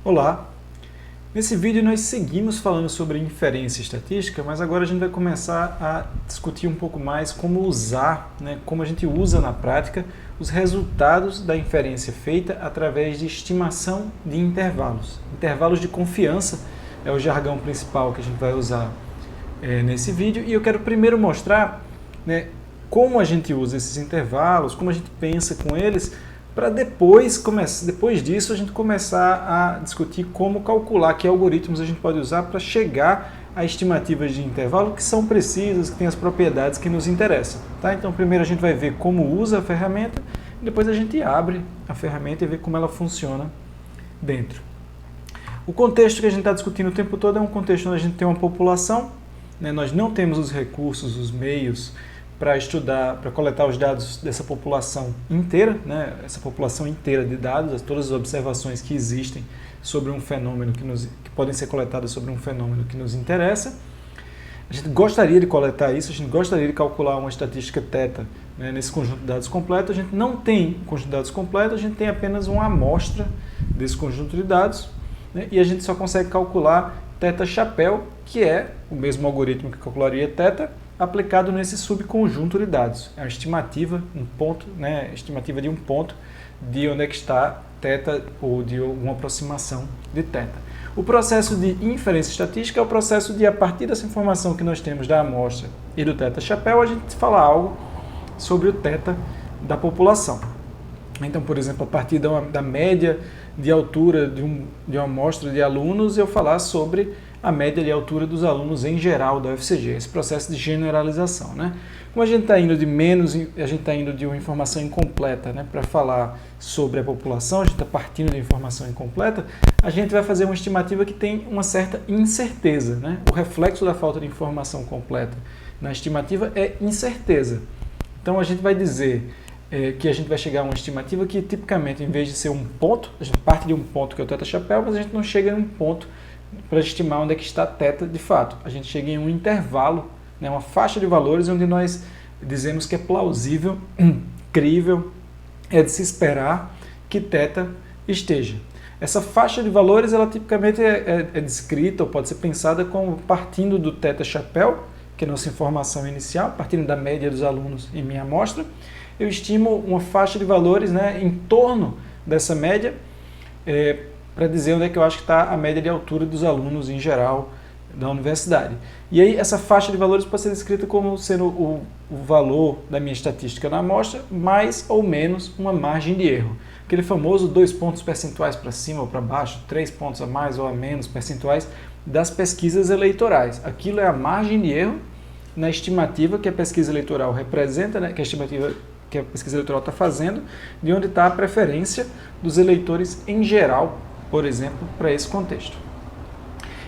Olá! Nesse vídeo nós seguimos falando sobre inferência estatística, mas agora a gente vai começar a discutir um pouco mais como usar, como a gente usa na prática os resultados da inferência feita através de estimação de intervalos. Intervalos de confiança é o jargão principal que a gente vai usar nesse vídeo, e eu quero primeiro mostrar como a gente usa esses intervalos, como a gente pensa com eles, para depois disso a gente começar a discutir como calcular, que algoritmos a gente pode usar para chegar a estimativas de intervalo que são precisas, que têm as propriedades que nos interessam. Tá? Então primeiro a gente vai ver como usa a ferramenta, depois a gente abre a ferramenta e vê como ela funciona dentro. O contexto que a gente está discutindo o tempo todo é um contexto onde a gente tem uma população, nós não temos os recursos, os meios para estudar, para coletar os dados dessa população inteira, essa população inteira de dados, todas as observações que existem sobre um fenômeno que podem ser coletadas sobre um fenômeno que nos interessa. A gente gostaria de coletar isso, a gente gostaria de calcular uma estatística θ nesse conjunto de dados completo. A gente não tem um conjunto de dados completo, a gente tem apenas uma amostra desse conjunto de dados, e a gente só consegue calcular θ chapéu, que é o mesmo algoritmo que calcularia θ, aplicado nesse subconjunto de dados. É uma estimativa, estimativa de um ponto de onde é que está θ ou de alguma aproximação de θ. O processo de inferência estatística é o processo de, a partir dessa informação que nós temos da amostra e do θ chapéu, a gente falar algo sobre o θ da população. Então, por exemplo, a partir da média de altura de uma amostra de alunos, eu falar sobre a média de altura dos alunos em geral da UFCG, esse processo de generalização. Como a gente está indo de a gente está indo de uma informação incompleta para falar sobre a população, a gente está partindo de informação incompleta, a gente vai fazer uma estimativa que tem uma certa incerteza. O reflexo da falta de informação completa na estimativa é incerteza. Então a gente vai dizer que a gente vai chegar a uma estimativa que tipicamente, em vez de ser um ponto, a gente parte de um ponto que é o θ chapéu, mas a gente não chega em um ponto para estimar onde é que está θ de fato. A gente chega em um intervalo, uma faixa de valores onde nós dizemos que é plausível, crível, é de se esperar que θ esteja. Essa faixa de valores, ela tipicamente é descrita ou pode ser pensada como partindo do θ chapéu, que é a nossa informação inicial, partindo da média dos alunos em minha amostra, eu estimo uma faixa de valores em torno dessa média, para dizer onde é que eu acho que está a média de altura dos alunos em geral da universidade. E aí essa faixa de valores pode ser descrita como sendo o valor da minha estatística na amostra, mais ou menos uma margem de erro. Aquele famoso 2 pontos percentuais para cima ou para baixo, 3 pontos a mais ou a menos percentuais das pesquisas eleitorais. Aquilo é a margem de erro na estimativa que a pesquisa eleitoral representa, que a estimativa que a pesquisa eleitoral está fazendo, de onde está a preferência dos eleitores em geral, por exemplo, para esse contexto.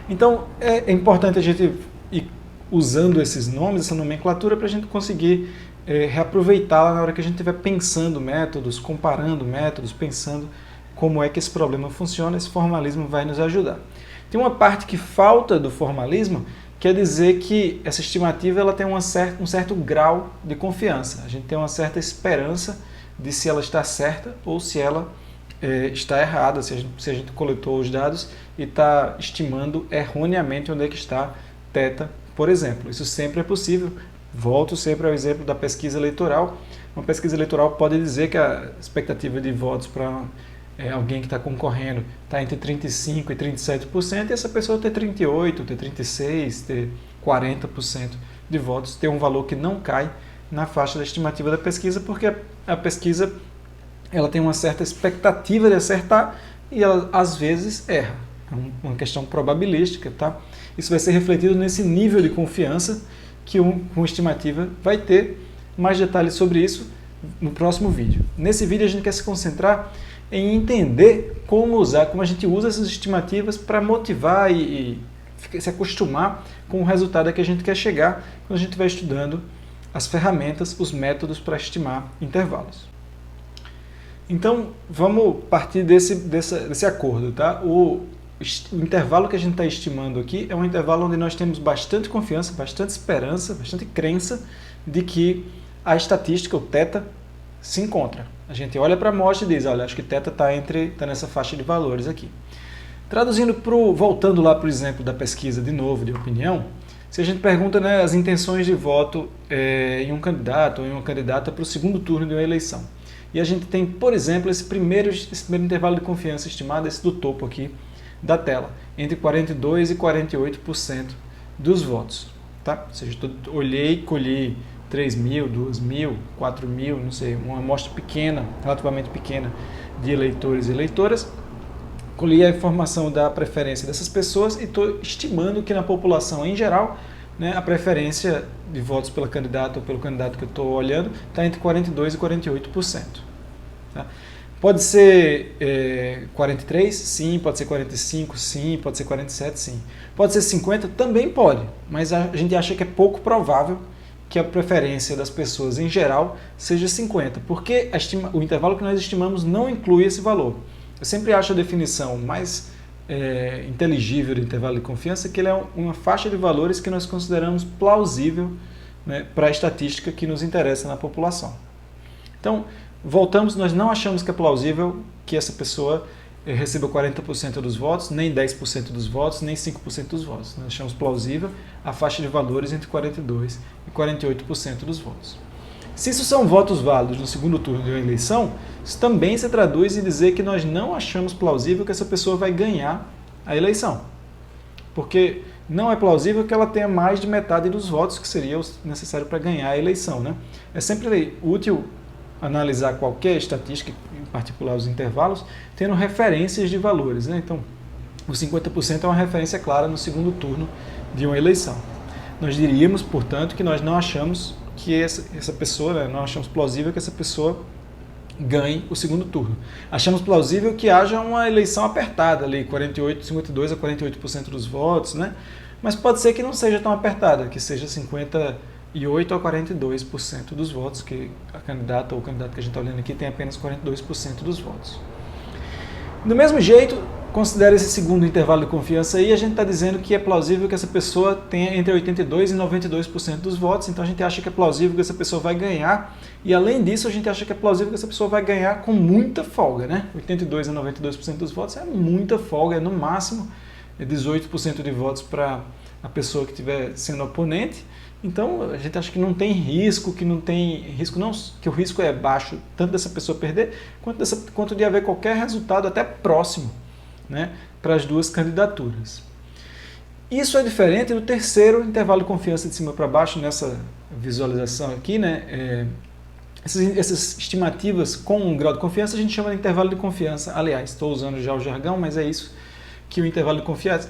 Então, é importante a gente ir usando esses nomes, essa nomenclatura, para a gente conseguir reaproveitá-la na hora que a gente estiver pensando métodos, comparando métodos, pensando como é que esse problema funciona. Esse formalismo vai nos ajudar. Tem uma parte que falta do formalismo, quer dizer que essa estimativa ela tem um certo grau de confiança. A gente tem uma certa esperança de se ela está certa ou se ela está errada, se a gente coletou os dados e está estimando erroneamente onde é que está θ, por exemplo. Isso sempre é possível. Volto sempre ao exemplo da pesquisa eleitoral. Uma pesquisa eleitoral pode dizer que a expectativa de votos para alguém que está concorrendo está entre 35% e 37%, e essa pessoa ter 38%, ter 36%, ter 40% de votos, ter um valor que não cai na faixa da estimativa da pesquisa, porque a pesquisa ela tem uma certa expectativa de acertar e ela às vezes erra. É uma questão probabilística, tá? Isso vai ser refletido nesse nível de confiança que uma estimativa vai ter. Mais detalhes sobre isso no próximo vídeo. Nesse vídeo a gente quer se concentrar em entender como a gente usa essas estimativas para motivar e se acostumar com o resultado a que a gente quer chegar quando a gente vai estudando as ferramentas, os métodos para estimar intervalos. Então, vamos partir desse acordo. Tá? O intervalo que a gente está estimando aqui é um intervalo onde nós temos bastante confiança, bastante esperança, bastante crença de que a estatística, o θ, se encontra. A gente olha para a amostra e diz, olha, acho que θ está nessa faixa de valores aqui. Traduzindo voltando lá para o exemplo da pesquisa de novo, de opinião, se a gente pergunta, né, as intenções de voto em um candidato ou em uma candidata para o segundo turno de uma eleição. E a gente tem, por exemplo, esse primeiro intervalo de confiança estimado, esse do topo aqui da tela, entre 42% e 48% dos votos. Tá? Ou seja, eu olhei, colhi 3.000, 2.000, 4.000, não sei, uma amostra pequena, relativamente pequena de eleitores e eleitoras, colhi a informação da preferência dessas pessoas e estou estimando que na população em geral, né, a preferência de votos pela candidata ou pelo candidato que eu estou olhando está entre 42% e 48%. Tá? Pode ser 43%? Sim. Pode ser 45%? Sim. Pode ser 47%? Sim. Pode ser 50%? Também pode, mas a gente acha que é pouco provável que a preferência das pessoas em geral seja 50%, porque o intervalo que nós estimamos não inclui esse valor. Eu sempre acho a definição mais inteligível do intervalo de confiança que ele é uma faixa de valores que nós consideramos plausível, né, para a estatística que nos interessa na população. Então, voltamos, nós não achamos que é plausível que essa pessoa receba 40% dos votos, nem 10% dos votos, nem 5% dos votos. Nós achamos plausível a faixa de valores entre 42% e 48% dos votos. Se isso são votos válidos no segundo turno de uma eleição, isso também se traduz em dizer que nós não achamos plausível que essa pessoa vai ganhar a eleição. Porque não é plausível que ela tenha mais de metade dos votos que seria necessário para ganhar a eleição, né? É sempre útil analisar qualquer estatística, em particular os intervalos, tendo referências de valores, né? Então, o 50% é uma referência clara no segundo turno de uma eleição. Nós diríamos, portanto, que nós não achamos que essa pessoa, né, não achamos plausível que essa pessoa ganhe o segundo turno. Achamos plausível que haja uma eleição apertada ali, 52% a 48% dos votos, né? Mas pode ser que não seja tão apertada, que seja 58% a 42% dos votos, que a candidata ou o candidato que a gente está olhando aqui tem apenas 42% dos votos. Do mesmo jeito, considera esse segundo intervalo de confiança aí, a gente está dizendo que é plausível que essa pessoa tenha entre 82% e 92% dos votos, então a gente acha que é plausível que essa pessoa vai ganhar, e além disso a gente acha que é plausível que essa pessoa vai ganhar com muita folga, né? 82% a 92% dos votos é muita folga, é no máximo 18% de votos para a pessoa que estiver sendo oponente, então a gente acha que não tem risco, que o risco é baixo, tanto dessa pessoa perder, quanto de haver qualquer resultado até próximo, né, para as duas candidaturas. Isso é diferente do terceiro intervalo de confiança de cima para baixo, nessa visualização aqui, né, essas estimativas com um grau de confiança a gente chama de intervalo de confiança. Aliás, estou usando já o jargão, mas é isso que o intervalo de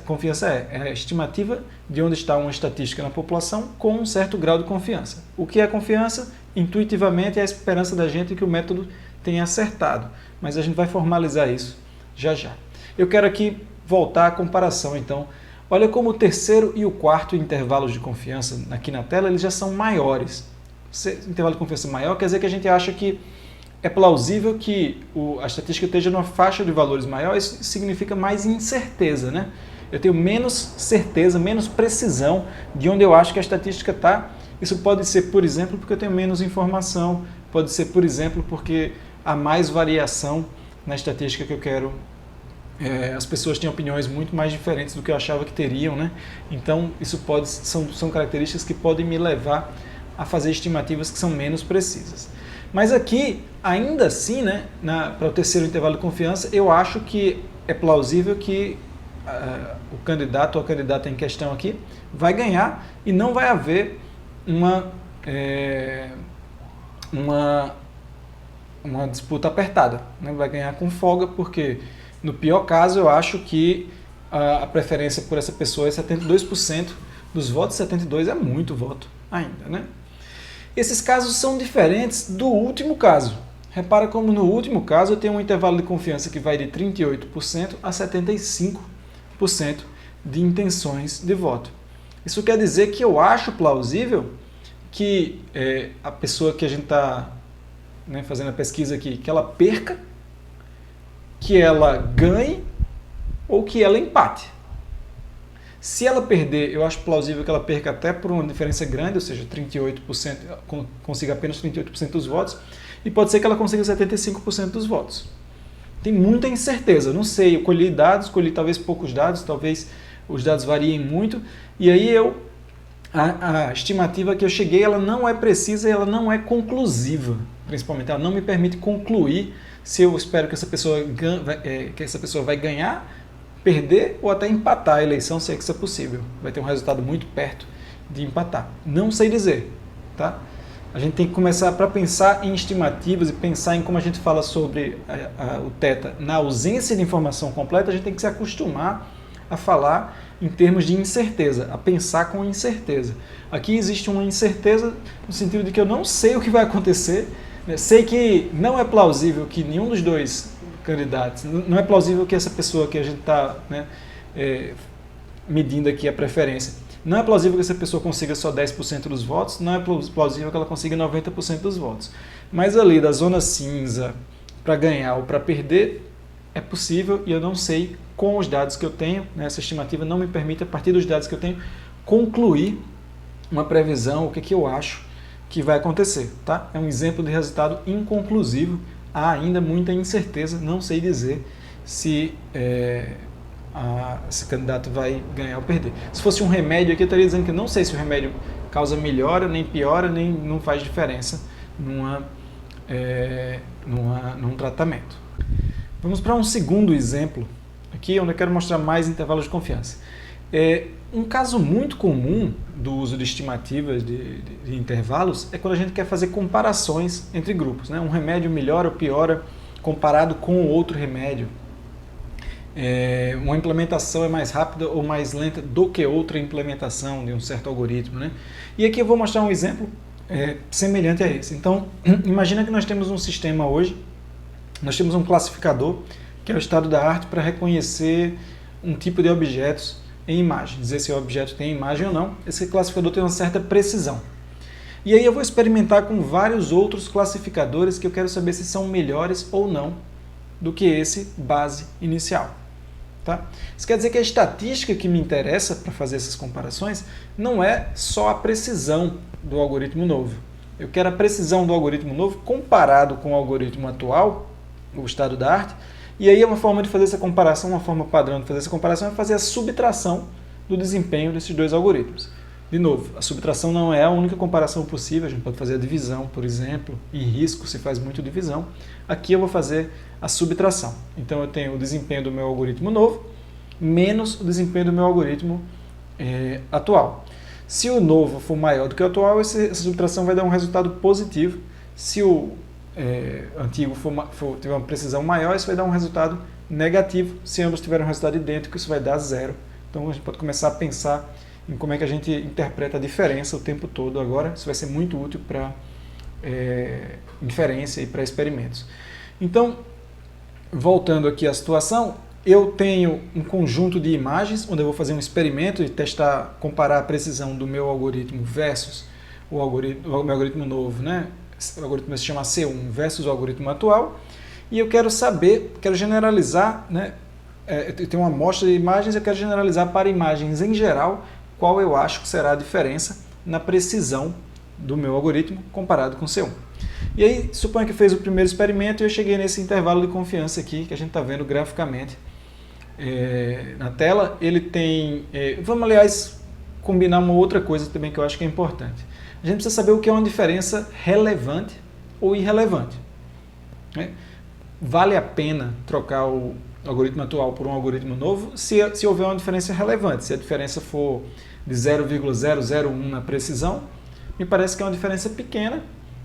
confiança é a estimativa de onde está uma estatística na população com um certo grau de confiança. O que é confiança? Intuitivamente é a esperança da gente que o método tenha acertado, mas a gente vai formalizar isso já já. Eu quero aqui voltar à comparação, então. Olha como o terceiro e o quarto intervalos de confiança aqui na tela, eles já são maiores. Se o intervalo de confiança maior quer dizer que a gente acha que é plausível que a estatística esteja numa faixa de valores maior, isso significa mais incerteza, né? Eu tenho menos certeza, menos precisão de onde eu acho que a estatística está. Isso pode ser, por exemplo, porque eu tenho menos informação, pode ser, por exemplo, porque há mais variação na estatística que eu quero. As pessoas têm opiniões muito mais diferentes do que eu achava que teriam, né? Então, isso são características que podem me levar a fazer estimativas que são menos precisas. Mas aqui, ainda assim, né, para o terceiro intervalo de confiança, eu acho que é plausível que o candidato ou a candidata em questão aqui vai ganhar e não vai haver uma disputa apertada, né? Vai ganhar com folga, porque no pior caso eu acho que a preferência por essa pessoa é 72% dos votos, 72% é muito voto ainda, né? Esses casos são diferentes do último caso. Repara como no último caso eu tenho um intervalo de confiança que vai de 38% a 75% de intenções de voto. Isso quer dizer que eu acho plausível que a pessoa que a gente está, né, fazendo a pesquisa aqui, que ela perca, que ela ganhe ou que ela empate. Se ela perder, eu acho plausível que ela perca até por uma diferença grande, ou seja, 38%, consiga apenas 38% dos votos, e pode ser que ela consiga 75% dos votos. tem muita incerteza. Eu não sei, eu colhi dados, colhi talvez poucos dados, talvez os dados variem muito, e aí a estimativa que eu cheguei, ela não é precisa e ela não é conclusiva, principalmente. Ela não me permite concluir se eu espero que essa pessoa vai ganhar, perder ou até empatar a eleição, se é que isso é possível. Vai ter um resultado muito perto de empatar. Não sei dizer, tá? A gente tem que começar para pensar em estimativas e pensar em como a gente fala sobre o θ na ausência de informação completa, a gente tem que se acostumar a falar em termos de incerteza, a pensar com incerteza. Aqui existe uma incerteza no sentido de que eu não sei o que vai acontecer, né? Sei que não é plausível que nenhum dos dois candidatos, não é plausível que essa pessoa que a gente está medindo aqui a preferência, não é plausível que essa pessoa consiga só 10% dos votos, não é plausível que ela consiga 90% dos votos. Mas ali da zona cinza para ganhar ou para perder é possível e eu não sei com os dados que eu tenho, né? Essa estimativa não me permite, a partir dos dados que eu tenho, concluir uma previsão, o que eu acho que vai acontecer. Tá? É um exemplo de resultado inconclusivo, há ainda muita incerteza, não sei dizer se esse candidato vai ganhar ou perder. Se fosse um remédio aqui, eu estaria dizendo que não sei se o remédio causa melhora, nem piora, nem não faz diferença num tratamento. Vamos para um segundo exemplo, aqui onde eu quero mostrar mais intervalos de confiança. Um caso muito comum do uso de estimativas de intervalos é quando a gente quer fazer comparações entre grupos, né? Um remédio melhora ou piora comparado com outro remédio. Uma implementação é mais rápida ou mais lenta do que outra implementação de um certo algoritmo, né? E aqui eu vou mostrar um exemplo semelhante a esse. Então, imagina que nós temos um sistema hoje, nós temos um classificador, que é o estado da arte, para reconhecer um tipo de objetos em imagem, dizer se o objeto tem imagem ou não. Esse classificador tem uma certa precisão. E aí eu vou experimentar com vários outros classificadores que eu quero saber se são melhores ou não do que esse base inicial. Tá? Isso quer dizer que a estatística que me interessa para fazer essas comparações não é só a precisão do algoritmo novo. Eu quero a precisão do algoritmo novo comparado com o algoritmo atual, o estado da arte, e aí uma forma de fazer essa comparação, uma forma padrão de fazer essa comparação é fazer a subtração do desempenho desses dois algoritmos. De novo, a subtração não é a única comparação possível, a gente pode fazer a divisão, por exemplo, em risco se faz muito divisão. Aqui eu vou fazer a subtração. Então eu tenho o desempenho do meu algoritmo novo menos o desempenho do meu algoritmo atual. Se o novo for maior do que o atual, essa subtração vai dar um resultado positivo. Se o antigo tiver uma precisão maior, isso vai dar um resultado negativo. Se ambos tiverem um resultado idêntico, isso vai dar zero. Então a gente pode começar a pensar em como é que a gente interpreta a diferença o tempo todo agora. Isso vai ser muito útil para inferência e para experimentos. Então, voltando aqui à situação, eu tenho um conjunto de imagens, onde eu vou fazer um experimento e testar, comparar a precisão do meu algoritmo versus o meu algoritmo novo, né? O algoritmo vai se chamar C1 versus o algoritmo atual, e eu quero saber, quero generalizar, né? Eu tenho uma amostra de imagens, eu quero generalizar para imagens em geral, qual eu acho que será a diferença na precisão do meu algoritmo comparado com o C1. E aí, suponha que fez o primeiro experimento e eu cheguei nesse intervalo de confiança aqui, que a gente está vendo graficamente na tela. Ele tem... vamos, aliás, combinar uma outra coisa também que eu acho que é importante. A gente precisa saber o que é uma diferença relevante ou irrelevante, né? Vale a pena trocar o algoritmo atual por um algoritmo novo se houver uma diferença relevante. Se a diferença for de 0,001 na precisão, me parece que é uma diferença pequena.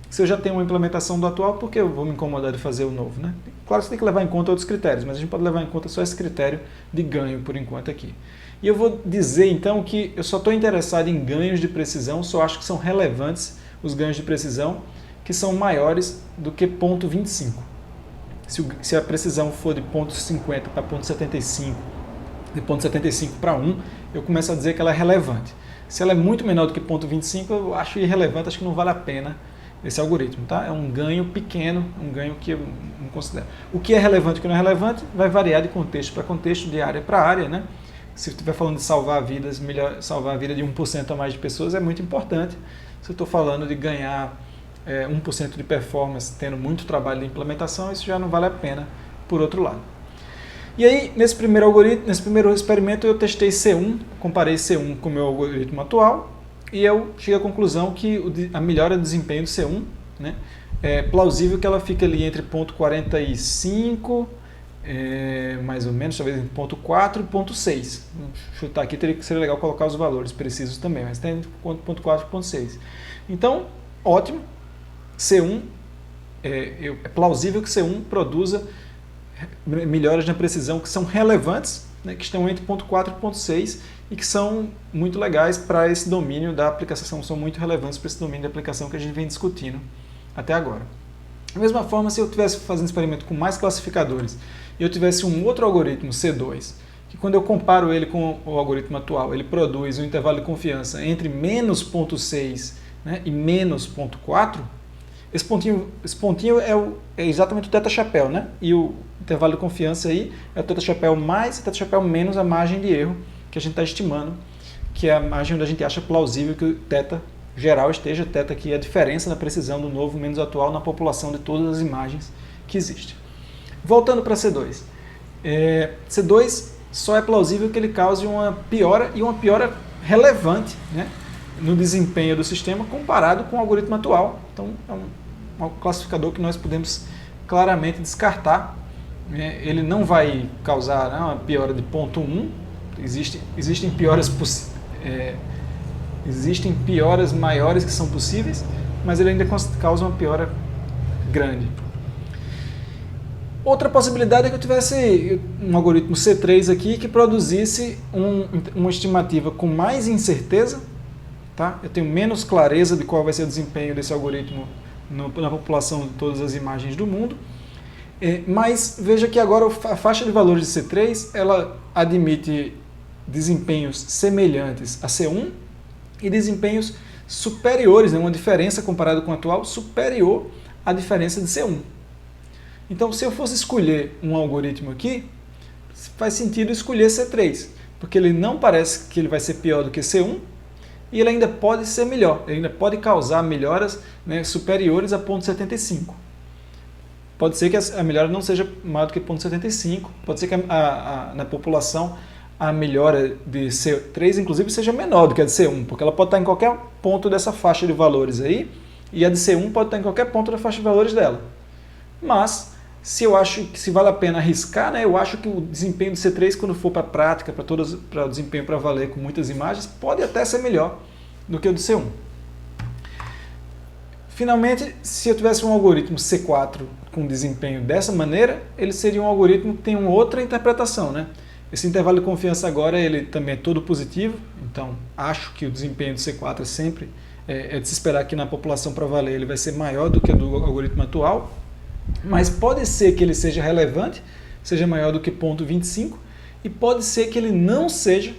Se eu já tenho uma implementação do atual, por que eu vou me incomodar de fazer o novo, né? Claro que você tem que levar em conta outros critérios, mas a gente pode levar em conta só esse critério de ganho por enquanto aqui. E eu vou dizer então que eu só estou interessado em ganhos de precisão, só acho que são relevantes os ganhos de precisão que são maiores do que 0,25. Se a precisão for de 0,50 para 0,75, de 0,75 para 1, eu começo a dizer que ela é relevante. Se ela é muito menor do que 0,25, eu acho irrelevante, acho que não vale a pena esse algoritmo, tá? É um ganho pequeno, um ganho que eu não considero. O que é relevante e o que não é relevante vai variar de contexto para contexto, de área para área, né? Se eu estiver falando de salvar vidas, salvar a vida de 1% a mais de pessoas é muito importante. Se eu estou falando de ganhar 1% de performance tendo muito trabalho de implementação, isso já não vale a pena por outro lado. E aí, nesse primeiro experimento, eu testei C1, comparei C1 com o meu algoritmo atual, e eu cheguei à conclusão que a melhora de desempenho do C1, né, é plausível que ela fique ali entre 0,45, mais ou menos, talvez entre 0,4 e 0,6. Vamos chutar aqui, seria legal colocar os valores precisos também, mas tem entre 0,4 e 0,6. Então, ótimo, C1, é plausível que C1 produza melhoras na precisão que são relevantes, né, que estão entre 0,4 e 0,6 e que são muito legais para esse domínio da aplicação, são muito relevantes para esse domínio da aplicação que a gente vem discutindo até agora. Da mesma forma, se eu estivesse fazendo experimento com mais classificadores e eu tivesse um outro algoritmo, C2, que quando eu comparo ele com o algoritmo atual, ele produz um intervalo de confiança entre menos 0,6, né, e menos 0,4, esse pontinho é exatamente o θ-chapéu, né? E o intervalo de confiança aí é o θ-chapéu mais e θ-chapéu menos a margem de erro que a gente está estimando, que é a margem onde a gente acha plausível que o θ geral esteja, θ que é a diferença na precisão do novo menos atual na população de todas as imagens que existem. Voltando para C2. C2 só é plausível que ele cause uma piora, e uma piora relevante, né, no desempenho do sistema comparado com o algoritmo atual. Então, é um classificador que nós podemos claramente descartar. Ele não vai causar, né, uma piora de 0,1. Existem pioras maiores que são possíveis, mas ele ainda causa uma piora grande. Outra possibilidade é que eu tivesse um algoritmo C3 aqui que produzisse uma estimativa com mais incerteza. Tá? Eu tenho menos clareza de qual vai ser o desempenho desse algoritmo na população de todas as imagens do mundo. Mas veja que agora a faixa de valores de C3 ela admite desempenhos semelhantes a C1 e desempenhos superiores, né? Uma diferença comparada com o atual superior à diferença de C1. Então, se eu fosse escolher um algoritmo aqui, faz sentido escolher C3, porque ele não parece que ele vai ser pior do que C1, e ele ainda pode ser melhor, ele ainda pode causar melhoras, né, superiores a 0,75. Pode ser que a melhora não seja maior do que 0,75, pode ser que na população a melhora de C3, inclusive, seja menor do que a de C1, porque ela pode estar em qualquer ponto dessa faixa de valores aí, e a de C1 pode estar em qualquer ponto da faixa de valores dela. Mas, se eu acho que se vale a pena arriscar, né, eu acho que o desempenho do C3, quando for para a prática, para o desempenho para valer com muitas imagens, pode até ser melhor do que o do C1. Finalmente, se eu tivesse um algoritmo C4 com desempenho dessa maneira, ele seria um algoritmo que tem uma outra interpretação, né? Esse intervalo de confiança agora ele também é todo positivo, então acho que o desempenho do C4 sempre é de se esperar que na população para valer ele vai ser maior do que o do algoritmo atual, mas pode ser que ele seja relevante, seja maior do que 0,25, e pode ser que ele não seja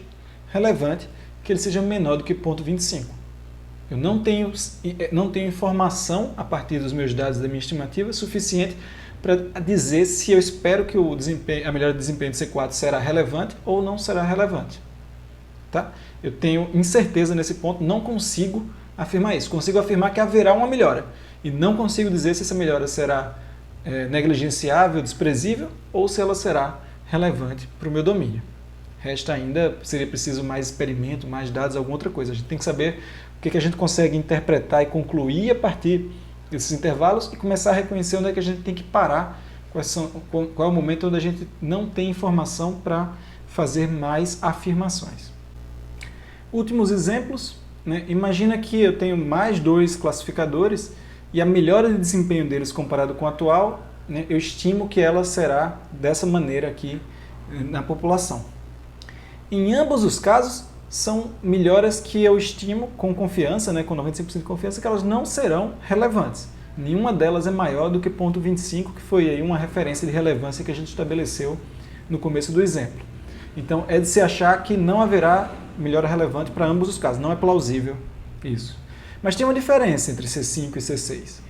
relevante, que ele seja menor do que 0,25. Eu não tenho informação a partir dos meus dados da minha estimativa suficiente para dizer se eu espero que a melhora de desempenho do C4 será relevante ou não será relevante. Tá? Eu tenho incerteza nesse ponto, não consigo afirmar isso. Consigo afirmar que haverá uma melhora e não consigo dizer se essa melhora será negligenciável, desprezível ou se ela será relevante para o meu domínio. Resta ainda, seria preciso mais experimento, mais dados, alguma outra coisa. A gente tem que saber o que a gente consegue interpretar e concluir a partir desses intervalos e começar a reconhecer onde é que a gente tem que parar, qual é o momento onde a gente não tem informação para fazer mais afirmações. Últimos exemplos, né? Imagina que eu tenho mais dois classificadores e a melhora de desempenho deles comparado com o atual, né, eu estimo que ela será dessa maneira aqui na população. Em ambos os casos, são melhoras que eu estimo com confiança, né, com 95% de confiança, que elas não serão relevantes. Nenhuma delas é maior do que 0,25, que foi aí uma referência de relevância que a gente estabeleceu no começo do exemplo. Então, é de se achar que não haverá melhora relevante para ambos os casos. Não é plausível isso. Mas tem uma diferença entre C5 e C6.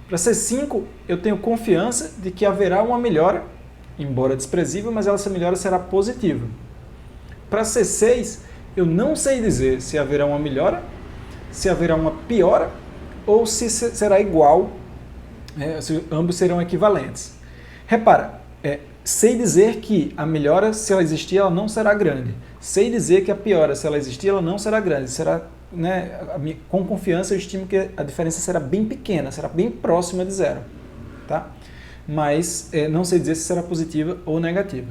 Para C5, eu tenho confiança de que haverá uma melhora, embora desprezível, mas essa melhora será positiva. Para C6, eu não sei dizer se haverá uma melhora, se haverá uma piora, ou se será igual, se ambos serão equivalentes. Repara, sei dizer que a melhora, se ela existir, ela não será grande. Sei dizer que a piora, se ela existir, ela não será grande. Será, né, com confiança eu estimo que a diferença será bem pequena, será bem próxima de zero. Tá? Mas não sei dizer se será positiva ou negativa.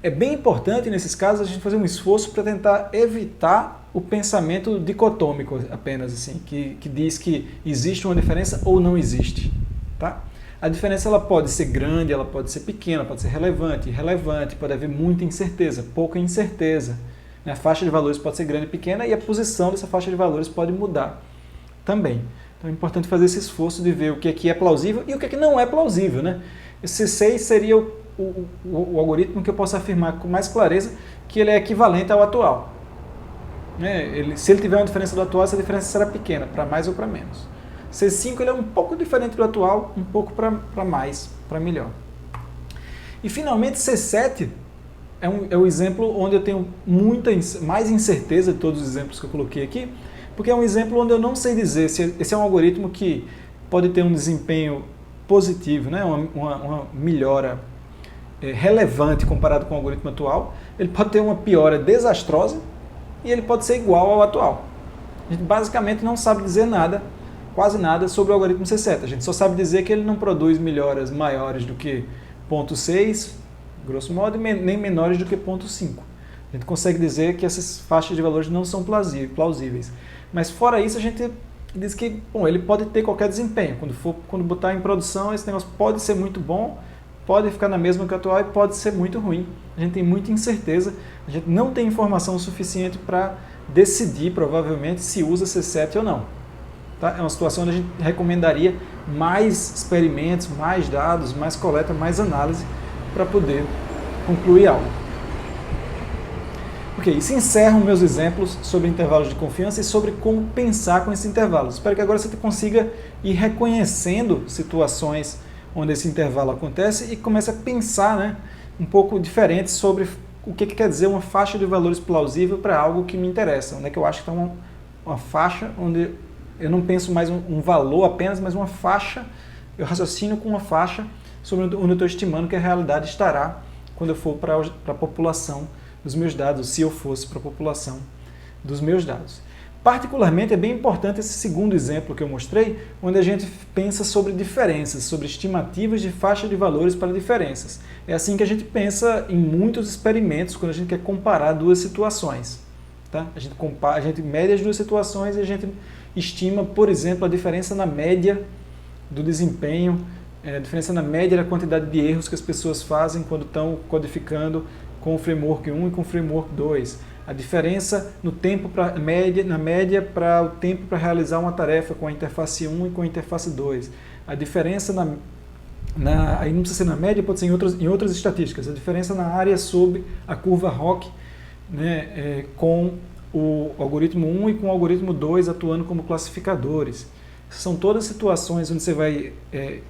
É bem importante, nesses casos, a gente fazer um esforço para tentar evitar o pensamento dicotômico apenas, assim, que diz que existe uma diferença ou não existe. Tá? A diferença ela pode ser grande, ela pode ser pequena, pode ser relevante, irrelevante, pode haver muita incerteza, pouca incerteza. A faixa de valores pode ser grande e pequena e a posição dessa faixa de valores pode mudar também. Então é importante fazer esse esforço de ver o que é plausível e o que não é plausível. Né? Esse 6 seria o algoritmo que eu posso afirmar com mais clareza que ele é equivalente ao atual. Se ele tiver uma diferença do atual, essa diferença será pequena, para mais ou para menos. C5 ele é um pouco diferente do atual, um pouco para mais, para melhor. E finalmente C7 é o exemplo onde eu tenho mais incerteza de todos os exemplos que eu coloquei aqui, porque é um exemplo onde eu não sei dizer se esse é um algoritmo que pode ter um desempenho positivo, né? uma melhora relevante comparado com o algoritmo atual, ele pode ter uma piora desastrosa e ele pode ser igual ao atual. A gente basicamente não sabe dizer nada, quase nada, sobre o algoritmo C7. A gente só sabe dizer que ele não produz melhoras maiores do que 0,6, grosso modo, nem menores do que 0,5. A gente consegue dizer que essas faixas de valores não são plausíveis. Mas fora isso, a gente diz que ele pode ter qualquer desempenho. Quando botar em produção, esse negócio pode ser muito bom, pode ficar na mesma que o atual e pode ser muito ruim. A gente tem muita incerteza, a gente não tem informação suficiente para decidir, provavelmente, se usa C7 ou não. Tá? É uma situação onde a gente recomendaria mais experimentos, mais dados, mais coleta, mais análise para poder concluir algo. Ok, isso encerram meus exemplos sobre intervalos de confiança e sobre como pensar com esses intervalos. Espero que agora você consiga ir reconhecendo situações onde esse intervalo acontece e comece a pensar, né, um pouco diferente sobre o que quer dizer uma faixa de valores plausível para algo que me interessa. Onde é que eu acho que está uma faixa onde eu não penso mais um valor apenas, mas uma faixa, eu raciocino com uma faixa sobre onde eu estou estimando que a realidade estará quando eu for para a população dos meus dados, se eu fosse para a população dos meus dados. Particularmente é bem importante esse segundo exemplo que eu mostrei, onde a gente pensa sobre diferenças, sobre estimativas de faixa de valores para diferenças. É assim que a gente pensa em muitos experimentos quando a gente quer comparar duas situações. Tá? A gente mede as duas situações e a gente estima, por exemplo, a diferença na média do desempenho, a diferença na média da quantidade de erros que as pessoas fazem quando estão codificando com o Framework 1 e com o Framework 2. A diferença no tempo na média para o tempo para realizar uma tarefa com a interface 1 e com a interface 2. A diferença aí não precisa ser na média, pode ser em outras estatísticas. A diferença na área sob a curva ROC, né, com o algoritmo 1 e com o algoritmo 2 atuando como classificadores. São todas situações onde você vai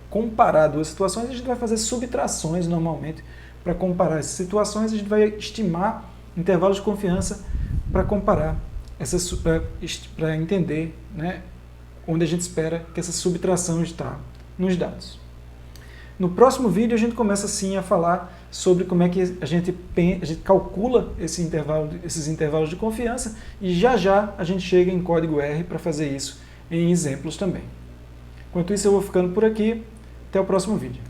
comparar duas situações e a gente vai fazer subtrações normalmente para comparar essas situações. A gente vai estimar intervalos de confiança para comparar, para entender, né, onde a gente espera que essa subtração está nos dados. No próximo vídeo a gente começa sim a falar sobre como é que a gente calcula esses intervalos de confiança e já a gente chega em código R para fazer isso em exemplos também. Enquanto isso eu vou ficando por aqui, até o próximo vídeo.